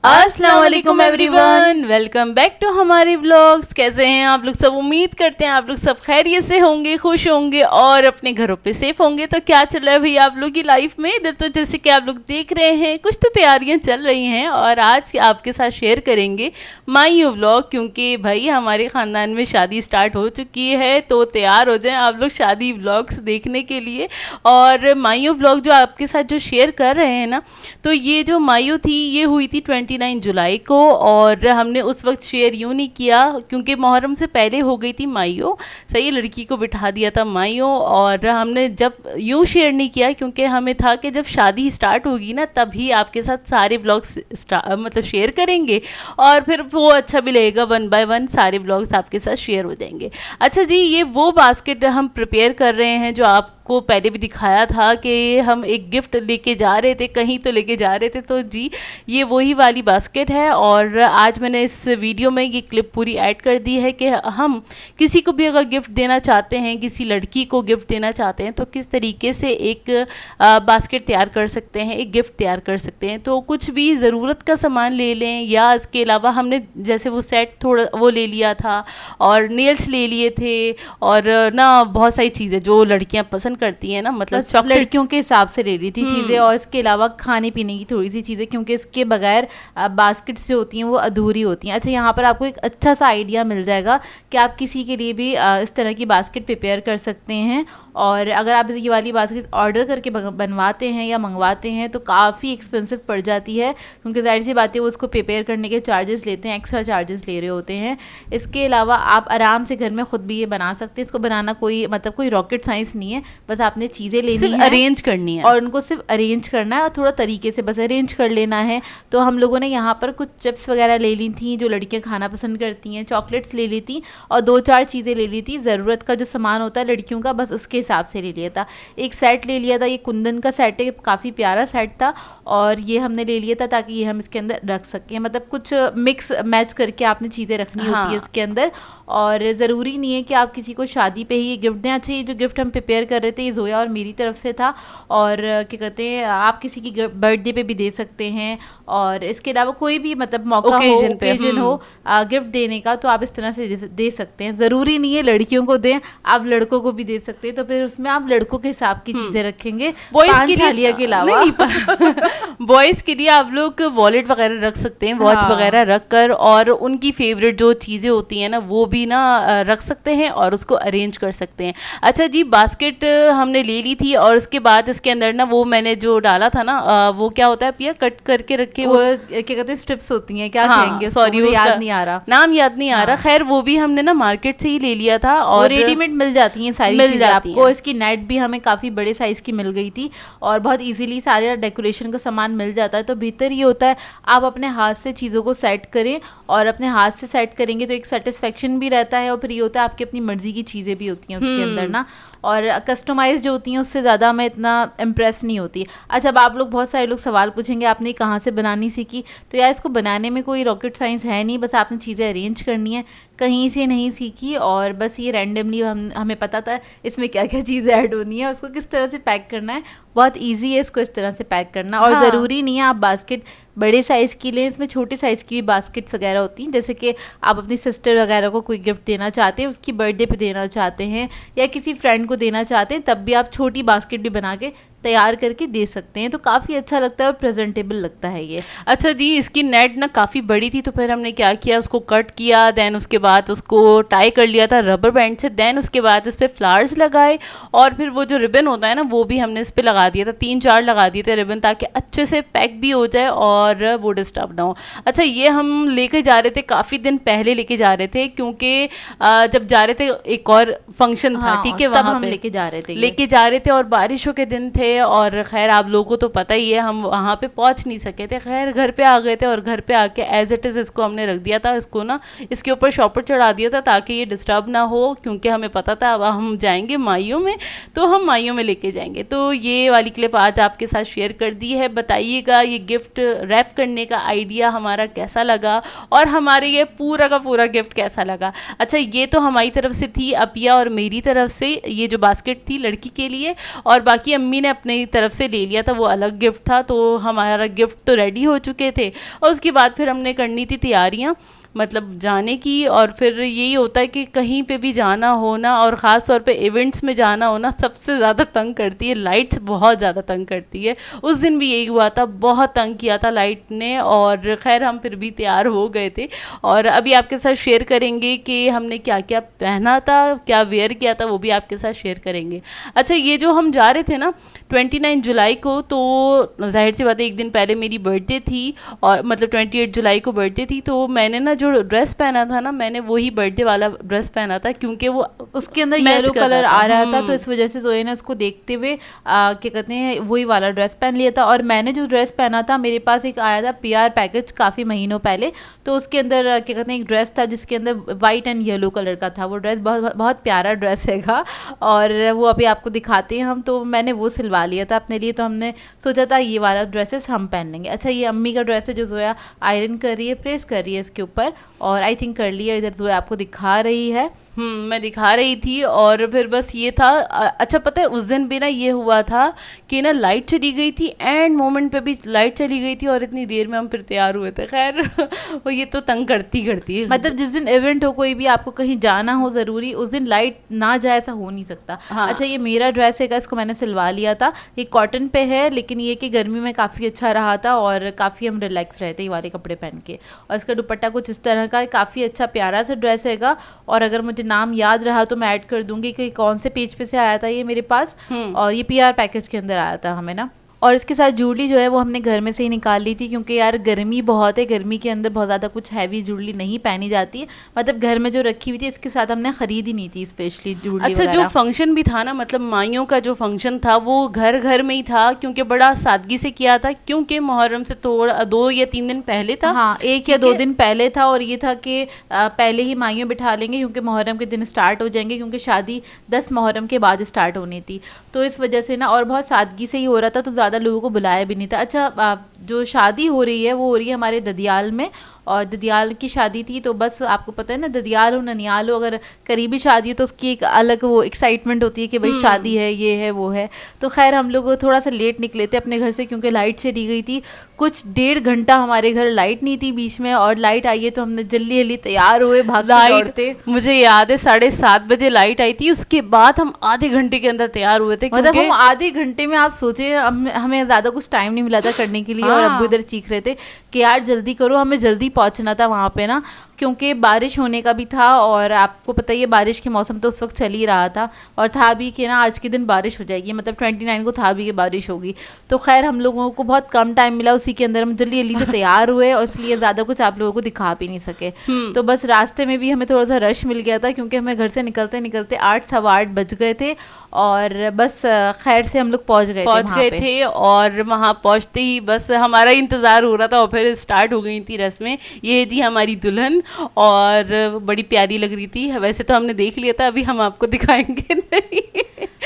अस्सलाम वालेकुम everyone, welcome back to हमारे व्लॉग्स। कैसे हैं आप लोग सब? उम्मीद करते हैं आप लोग सब खैरियत से होंगे, खुश होंगे और अपने घरों पे सेफ होंगे। तो क्या चल रहा है भाई आप लोग की लाइफ में? इधर तो जैसे कि आप लोग देख रहे हैं कुछ तो तैयारियां चल रही हैं और आज आपके साथ शेयर करेंगे मायू व्लॉग, क्योंकि भाई हमारे ख़ानदान में शादी स्टार्ट हो चुकी है। तो तैयार हो जाएं आप लोग शादी व्लॉग्स देखने के लिए। और मायू व्लॉग जो आपके साथ जो शेयर कर रहे हैं ना, तो ये जो मायू थी ये हुई थी 29 जुलाई को। और हमने उस वक्त शेयर यूँ नहीं किया क्योंकि मुहर्रम से पहले हो गई थी मायू, सही लड़की को बिठा दिया था मायू। और हमने जब यूँ शेयर नहीं किया क्योंकि हमें था कि जब शादी स्टार्ट होगी ना तभी आपके साथ सारे व्लॉग्स मतलब शेयर करेंगे और फिर वो अच्छा भी लगेगा, 1 बाय 1 सारे व्लॉग्स आपके साथ शेयर हो जाएंगे। अच्छा जी, ये वो बास्केट हम प्रिपेयर कर रहे हैं जो आपको पहले भी दिखाया था कि हम एक गिफ्ट लेके जा रहे थे, कहीं तो लेके जा रहे थे। तो जी ये वही वाली बास्केट है और आज मैंने इस वीडियो में ये क्लिप पूरी ऐड कर दी है कि हम किसी को भी अगर गिफ्ट देना चाहते हैं, किसी लड़की को गिफ्ट देना चाहते हैं तो किस तरीके से एक बास्केट तैयार कर सकते हैं, एक गिफ्ट तैयार कर सकते हैं। तो कुछ भी ज़रूरत का सामान ले लें या इसके अलावा हमने जैसे वो सेट थोड़ा वो ले लिया था और नेल्स ले लिए थे और ना बहुत सारी चीज़ें जो लड़कियां पसंद करती हैं ना, मतलब लड़कियों के हिसाब से ले ली थी चीज़ें। और इसके अलावा खाने पीने की थोड़ी सी चीज़ें, क्योंकि इसके बगैर बास्केट्स जो होती हैं वो अधूरी होती हैं। अच्छा, यहाँ पर आपको एक अच्छा सा आइडिया मिल जाएगा कि आप किसी के लिए भी इस तरह की बास्केट प्रिपेयर कर सकते हैं। और अगर आप ये वाली बास्केट ऑर्डर करके बनवाते हैं या मंगवाते हैं तो काफ़ी एक्सपेंसिव पड़ जाती है, क्योंकि जाहिर सी बात है वो उसको प्रिपेयर करने के चार्जेस लेते हैं, एक्स्ट्रा चार्जेस ले रहे होते हैं। इसके अलावा आप आराम से घर में ख़ुद भी ये बना सकते हैं। इसको बनाना कोई रॉकेट साइंस नहीं है, बस आपने चीज़ें लेनी है, अरेंज करनी है और उनको सिर्फ अरेंज करना है और थोड़ा तरीके से बस अरेंज कर लेना है। तो हम लोगों ने यहाँ पर कुछ चिप्स वगैरह ले ली थी जो लड़कियाँ खाना पसंद करती हैं, चॉकलेट्स ले ली थी और 2-4 चीज़ें ले ली थी। ज़रूरत का जो सामान होता है लड़कियों का बस उसके हिसाब से ले लिया था। एक सेट ले लिया था, ये कुंदन का सेट है, काफ़ी प्यारा सेट था और ये हमने ले लिया था ताकि ये हम इसके अंदर रख सकें। मतलब कुछ मिक्स मैच करके आपने चीज़ें रखनी होती है इसके अंदर, और ज़रूरी नहीं है कि आप किसी को शादी पे ही ये गिफ्ट दें। अच्छा, ये जो गिफ्ट हम प्रिपेयर कर रहे थे ये जोया और मेरी तरफ से था और क्या कहते हैं आप किसी की बर्थडे पे भी दे सकते हैं। और इसके अलावा कोई भी मतलब मौका ओकेजन हो गिफ्ट देने का तो आप इस तरह से दे सकते हैं। ज़रूरी नहीं है लड़कियों को दें, आप लड़कों को भी दे सकते हैं। तो फिर उसमें आप लड़कों के हिसाब की चीज़ें रखेंगे, बॉयज़ के अलावा बॉयज़ के लिए आप लोग वॉलेट वगैरह रख सकते हैं, वॉच वगैरह रख कर, और उनकी फेवरेट जो चीज़ें होती हैं ना वो भी ना रख सकते हैं और उसको अरेंज कर सकते हैं। अच्छा जी, बास्केट हमने ले ली थी और उसके बाद इसके अंदर ना वो मैंने जो डाला था ना वो क्या होता है पिया, कट करके रखे वो क्या कहते हैं स्ट्रिप्स होती हैं, क्या कहेंगे, सॉरी याद नहीं आ रहा, नाम याद नहीं आ रहा। खैर वो भी हमने ना मार्केट से ही ले लिया था और रेडीमेड मिल जाती हैं सारी चीज़ें आपको। इसकी नेट भी हमें काफ़ी बड़े साइज़ की मिल गई थी और बहुत ईजीली सारे डेकोरेशन का सामान मिल जाता है। तो भीतर ये होता है आप अपने हाथ से चीज़ों को सेट करें और अपने हाथ से सेट करेंगे तो एक सेटिस्फेक्शन भी रहता है और फिर ये होता है आपकी अपनी मर्जी की चीज़ें भी होती हैं उसके अंदर ना, और कस्टमाइज जो होती हैं उससे ज़्यादा मैं इतना इम्प्रेस नहीं होती। अच्छा, अब आप लोग बहुत सारे लोग सवाल पूछेंगे आपने कहाँ से बनानी सीखी? तो यार इसको बनाने में कोई रॉकेट साइंस है नहीं, बस आपने चीज़ें अरेंज करनी है, कहीं से नहीं सीखी। और बस ये रैंडमली हमें पता था इसमें क्या क्या चीज़ें ऐड होनी है, उसको किस तरह से पैक करना है, बहुत ईजी है इसको इस तरह से पैक करना। और ज़रूरी नहीं है आप बास्केट बड़े साइज़ की लें, इसमें छोटे साइज़ की भी बास्केट्स वगैरह होती हैं। जैसे कि आप अपनी सिस्टर वगैरह को कोई गिफ्ट देना चाहते हैं, उसकी बर्थडे पे देना चाहते हैं या किसी फ्रेंड को देना चाहते हैं, तब भी आप छोटी बास्केट भी बना के तैयार करके दे सकते हैं। तो काफ़ी अच्छा लगता है और प्रेजेंटेबल लगता है ये। अच्छा जी, इसकी नेट ना काफ़ी बड़ी थी तो फिर हमने क्या किया, उसको कट किया, देन उसके बाद उसको टाई कर लिया था रबर बैंड से, देन उसके बाद इस पर फ्लावर्स लगाए और फिर वो जो रिबन होता है ना वो भी हमने इस पर लगा दिया था, 3-4 लगा दिए थे रिबन, ताकि अच्छे से पैक भी हो जाए और वो डिस्टर्ब ना हो। अच्छा, ये हम लेके जा रहे थे, काफ़ी दिन पहले लेके जा रहे थे क्योंकि जब जा रहे थे एक और फंक्शन था, ठीक है, वहाँ पे लेके जा रहे थे और बारिशों के दिन थे और खैर आप लोगों को तो पता ही है हम वहाँ पे पहुँच नहीं सके थे। खैर घर पे आ गए थे और घर पे आके एज इट इज़ इसको हमने रख दिया था, इसको ना इसके ऊपर शॉपर चढ़ा दिया था ताकि ये डिस्टर्ब ना हो, क्योंकि हमें पता था अब हम जाएंगे मायू में तो हम मायू में लेके जाएंगे। तो ये वाली क्लिप आज आपके साथ शेयर कर दी है। बताइएगा ये गिफ्ट रैप करने का आइडिया हमारा कैसा लगा और हमारे ये पूरा का पूरा गिफ्ट कैसा लगा। अच्छा, ये तो हमारी तरफ से थी, अपिया और मेरी तरफ से ये जो बास्केट थी लड़की के लिए, और बाकी अम्मी ने अपनी तरफ से ले लिया था, वो अलग गिफ्ट था, तो हमारा गिफ्ट तो रेडी हो चुके थे। और उसके बाद फिर हमने करनी थी तैयारियाँ मतलब जाने की। और फिर यही होता है कि कहीं पे भी जाना हो ना, और ख़ास तौर पे इवेंट्स में जाना हो ना, सबसे ज़्यादा तंग करती है लाइट्स, बहुत ज़्यादा तंग करती है। उस दिन भी यही हुआ था, बहुत तंग किया था लाइट ने। और खैर हम फिर भी तैयार हो गए थे, और अभी आपके साथ शेयर करेंगे कि हमने क्या क्या पहना था, क्या वेयर किया था, वो भी आपके साथ शेयर करेंगे। अच्छा, ये जो हम जा रहे थे ना 29 जुलाई को, तो जाहिर सी बात है एक दिन पहले मेरी बर्थडे थी, और मतलब 28 जुलाई को बर्थडे थी, तो मैंने ना जो ड्रेस पहना था ना, मैंने वही बर्थडे वाला ड्रेस पहना था, क्योंकि वो उसके अंदर येलो कलर आ रहा था, तो इस वजह से जोए ने उसको देखते हुए क्या कहते हैं वही वाला ड्रेस पहन लिया था। और मैंने जो ड्रेस पहना था, मेरे पास एक आया था PR पैकेज काफ़ी महीनों पहले, तो उसके अंदर क्या कहते हैं एक ड्रेस था जिसके अंदर वाइट एंड येलो कलर का था। वो ड्रेस बहुत बहुत प्यारा ड्रेस हैगा, और वो अभी आपको दिखाते हैं हम। तो मैंने वो सिलवा लिया था अपने लिए, तो हमने सोचा था ये वाला ड्रेसेस हम पहन लेंगे। अच्छा, ये अम्मी का ड्रेस है जो जोया आयरन कर रही है, प्रेस कर रही है इसके ऊपर, और आई थिंक कर लिया। इधर जोया आपको दिखा रही है। मैं दिखा रही थी। और फिर बस ये था। अच्छा, पता है उस दिन भी ना ये हुआ था कि ना लाइट चली गई थी, एंड मोमेंट पे भी लाइट चली गई थी, और इतनी देर में हम फिर तैयार हुए थे। खैर वो ये तो तंग करती है, मतलब जिस दिन इवेंट हो, कोई भी आपको कहीं जाना हो ज़रूरी, उस दिन लाइट ना जाए ऐसा हो नहीं सकता। हाँ। अच्छा, ये मेरा ड्रेस है, इसको मैंने सिलवा लिया था। ये कॉटन पे है, लेकिन ये कि गर्मी में काफ़ी अच्छा रहा था, और काफ़ी हम रिलैक्स रहते ये वाले कपड़े पहन के। और इसका दुपट्टा कुछ इस तरह का, काफ़ी अच्छा प्यारा सा ड्रेस हैगा। और अगर मुझे नाम याद रहा तो मैं ऐड कर दूंगी कि कौन से पेज पे से आया था ये मेरे पास, और ये PR पैकेज के अंदर आया था हमें ना। और इसके साथ ज्वेलरी जो है वो हमने घर में से ही निकाल ली थी, क्योंकि यार गर्मी बहुत है, गर्मी के अंदर बहुत ज़्यादा कुछ हैवी ज्वेलरी नहीं पहनी जाती है। मतलब घर में जो रखी हुई थी, इसके साथ हमने ख़रीदी नहीं थी स्पेशली ज्वेलरी। अच्छा, जो फंक्शन भी था ना, मतलब माइयों का जो फंक्शन था वो घर में ही था, क्योंकि बड़ा सादगी से किया था, क्योंकि मुहर्रम से थोड़ा 2 या 3 दिन पहले था। हाँ, 1 या 2 दिन पहले था। और ये था कि पहले ही माइयों बिठा लेंगे, क्योंकि मुहर्रम के दिन स्टार्ट हो जाएंगे, क्योंकि शादी 10 मुहर्रम के बाद स्टार्ट होनी थी, तो इस वजह से ना, और बहुत सादगी से ही हो रहा था, तो ज़्यादा लोगों को बुलाया भी नहीं था। अच्छा, जो शादी हो रही है वो हो रही है हमारे ददियाल में, और ददियाल की शादी थी, तो बस आपको पता है ना, ददियाल हो ननियाल हो, अगर करीबी शादी हो तो उसकी एक अलग वो एक्साइटमेंट होती है कि भाई शादी है, ये है वो है। तो खैर हम लोग थोड़ा सा लेट निकले थे अपने घर से, क्योंकि लाइट चली गई थी। कुछ 1.5 घंटा हमारे घर लाइट नहीं थी बीच में, और लाइट आई है तो हमने जल्दी जल्दी तैयार हुए, भागते। मुझे याद है 7:30 बजे लाइट आई थी, उसके बाद हम आधे घंटे के अंदर तैयार हुए थे। मतलब हम आधे घंटे में, आप सोचे हमें ज़्यादा कुछ टाइम नहीं मिला था करने के लिए। हाँ। और अब्बू इधर चीख रहे थे कि यार जल्दी करो, हमें जल्दी पहुंचना था वहाँ पे ना, क्योंकि बारिश होने का भी था। और आपको पता ही है बारिश के मौसम तो उस वक्त चल ही रहा था, और था भी कि ना आज के दिन बारिश हो जाएगी, मतलब 29 को था भी कि बारिश होगी। तो खैर हम लोगों को बहुत कम टाइम मिला, उसी के अंदर हम जल्दी जल्दी से तैयार हुए, और इसलिए ज़्यादा कुछ आप लोगों को दिखा भी नहीं सके। तो बस रास्ते में भी हमें थोड़ा सा रश मिल गया था, क्योंकि हमें घर से निकलते निकलते 8 सवा 8 बज गए थे, और बस खैर से हम लोग पहुँच गए थे। और वहाँ पहुँचते ही बस हमारा इंतज़ार हो रहा था, और फिर स्टार्ट हो गई थी रस्में। ये है जी हमारी दुल्हन, और बड़ी प्यारी लग रही थी। वैसे तो हमने देख लिया था, अभी हम आपको दिखाएंगे नहीं।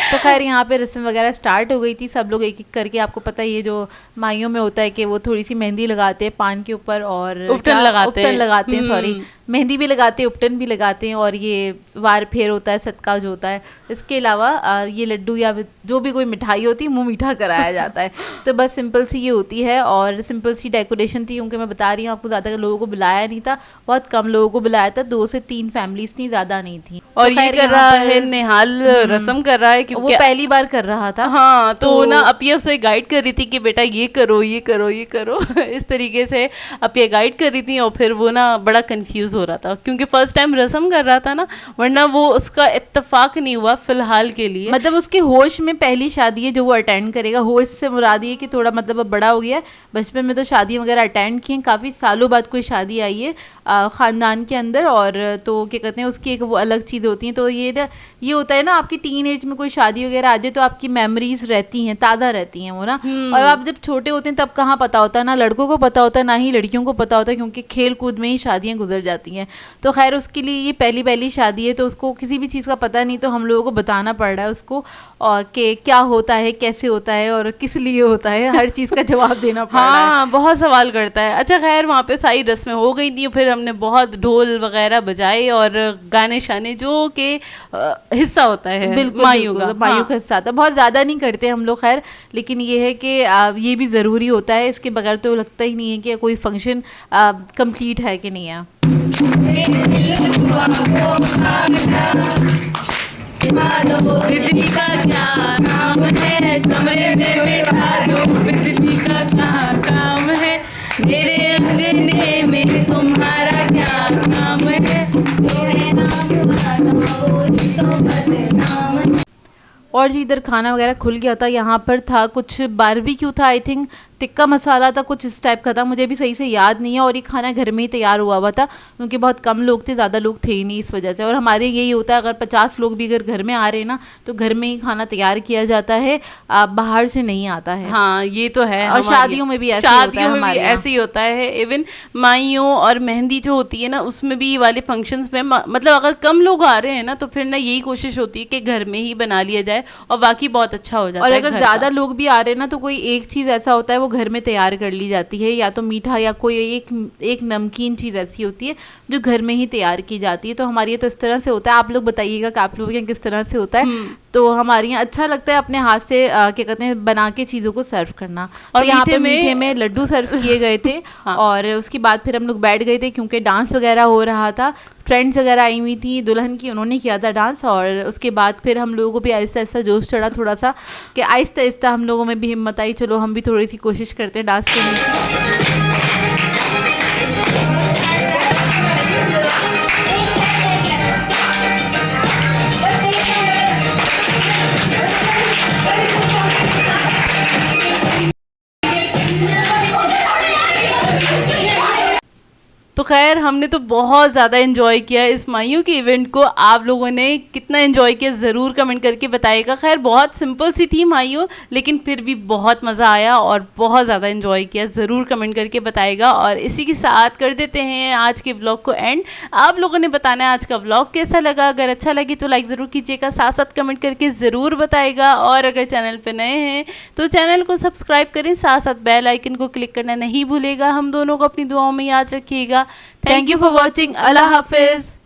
तो खैर यहाँ पे रस्म वगैरह स्टार्ट हो गई थी, सब लोग एक एक करके, आपको पता है ये जो माइयों में होता है कि वो थोड़ी सी मेहंदी लगाते हैं पान के ऊपर, और उपटन लगाते हैं सॉरी, मेहंदी भी लगाते हैं, उपटन भी लगाते हैं, और ये वार फेर होता है, सदका जो होता है। इसके अलावा ये लड्डू या जो भी कोई मिठाई होती है मुँह मीठा कराया जाता है। तो बस सिंपल सी ये होती है, और सिंपल सी डेकोरेशन थी, क्योंकि मैं बता रही हूँ आपको ज़्यादा लोगों को बुलाया नहीं था, बहुत कम लोगों को बुलाया था, 2 से 3 फैमिलीज थी, ज़्यादा नहीं थी। और ये कर रहा है निहाल, रस्म कर रहा है, क्योंकि वो पहली बार कर रहा था। हाँ, तो ना अपिया उसे गाइड कर रही थी कि बेटा ये करो ये करो ये करो इस तरीके से अपिया गाइड कर रही थी। और फिर वो ना बड़ा कंफ्यूज हो रहा था, क्योंकि फर्स्ट टाइम रस्म कर रहा था ना, वरना वो उसका इत्तेफाक नहीं हुआ फिलहाल के लिए। मतलब उसके होश में पहली शादी है जो वो अटेंड करेगा। होश से मुराद ये कि थोड़ा मतलब अब बड़ा हो गया है, बचपन में तो शादी वगैरह अटेंड की हैं, काफ़ी सालों बाद कोई शादी आई है ख़ानदान के अंदर, और तो क्या कहते हैं उसकी एक वो अलग चीज़ होती हैं। तो ये होता है ना, आपकी टीन एज में कोई शादी वगैरह आ जाए तो आपकी मेमोरीज रहती हैं, ताज़ा रहती हैं वो ना। और आप जब छोटे होते हैं तब कहाँ पता होता है, ना लड़कों को पता होता है ना ही लड़कियों को पता होता है, क्योंकि खेल कूद में ही शादियाँ गुजर जाती हैं। तो खैर उसके लिए ये पहली शादी है, तो उसको किसी भी चीज़ का पता नहीं, तो हम लोगों को बताना पड़ रहा है उसको, और कि क्या होता है, कैसे होता है, और किस लिए होता है, हर चीज़ का जवाब देना पड़ रहा है। हाँ, बहुत सवाल करता है। अच्छा खैर वहाँ पे सारी रस्में हो गई थी, फिर हमने बहुत ढोल वगैरह बजाए और गाने शाने जो कि हिस्सा होता है माइयों का, मतलब मायूं खस्ता आता है। बहुत ज़्यादा नहीं करते हम लोग खैर, लेकिन ये है कि ये भी ज़रूरी होता है, इसके बगैर तो लगता ही नहीं है कि कोई फंक्शन कंप्लीट है कि नहीं है। बिजली का क्या काम है, कमरे में बिठा दो, बिजली का क्या काम है, मेरे अंगने में तुम्हारा क्या काम है, मेरे नाम तो बदनाम। और जी इधर खाना वगैरह खुल गया था, यहाँ पर था कुछ बारबेक्यू था, आई थिंक टिक्का मसाला था, कुछ इस टाइप का था, मुझे भी सही से याद नहीं है। और ये खाना घर में ही तैयार हुआ था, क्योंकि बहुत कम लोग थे, ज़्यादा लोग थे ही नहीं इस वजह से। और हमारे यही होता है, अगर 50 लोग भी अगर घर में आ रहे हैं ना, तो घर में ही खाना तैयार किया जाता है, बाहर से नहीं आता है। हाँ ये तो है। और शादियों में भी ऐसे ही होता है। इवन माइयों और मेहंदी जो होती है ना, उसमें भी ये वाले फंक्शंस में मतलब अगर कम लोग आ रहे हैं ना, तो फिर ना यही कोशिश होती है कि घर में ही बना लिया जाए, और बाकी बहुत अच्छा हो जाता है। और अगर ज़्यादा लोग भी आ रहे हैं ना, तो कोई एक चीज़ ऐसा होता है वो घर में तैयार कर ली जाती है, या तो मीठा या कोई एक नमकीन चीज़ ऐसी होती है जो घर में ही तैयार की जाती है। तो हमारे यहाँ तो इस तरह से होता है। आप लोग बताइएगा कि आप लोगों के यहाँ किस तरह से होता है। तो हमारे यहाँ अच्छा लगता है अपने हाथ से क्या कहते हैं बना के चीज़ों को सर्व करना। और यहाँ पे मीठे में लड्डू सर्व किए गए थे। हाँ। और उसके बाद फिर हम लोग बैठ गए थे, क्योंकि डांस वगैरह हो रहा था, फ्रेंड्स वगैरह आई हुई थी दुल्हन की, उन्होंने किया था डांस। और उसके बाद फिर हम लोगों को भी आहिस्ता आहिस्ता जोश चढ़ा थोड़ा सा, कि आहिस्ता आहिस्ता हम लोगों में भी हिम्मत आई, चलो हम भी थोड़ी सी कोशिश करते हैं डांस करने की। तो खैर हमने तो बहुत ज़्यादा एंजॉय किया इस मायूं के इवेंट को। आप लोगों ने कितना एंजॉय किया ज़रूर कमेंट करके बताइएगा। खैर बहुत सिंपल सी थी मायूं, लेकिन फिर भी बहुत मज़ा आया और बहुत ज़्यादा एंजॉय किया, ज़रूर कमेंट करके बताइएगा। और इसी के साथ कर देते हैं आज के ब्लॉग को एंड। आप लोगों ने बताना है आज का ब्लॉग कैसा लगा। अगर अच्छा लगे तो लाइक ज़रूर कीजिएगा, साथ साथ कमेंट करके ज़रूर बताइएगा। और अगर चैनल पर नए हैं तो चैनल को सब्सक्राइब करें, साथ साथ बेल आइकन को क्लिक करना नहीं भूलेगा। हम दोनों को अपनी दुआओं में याद रखिएगा। Thank you for watching. Allah Hafiz.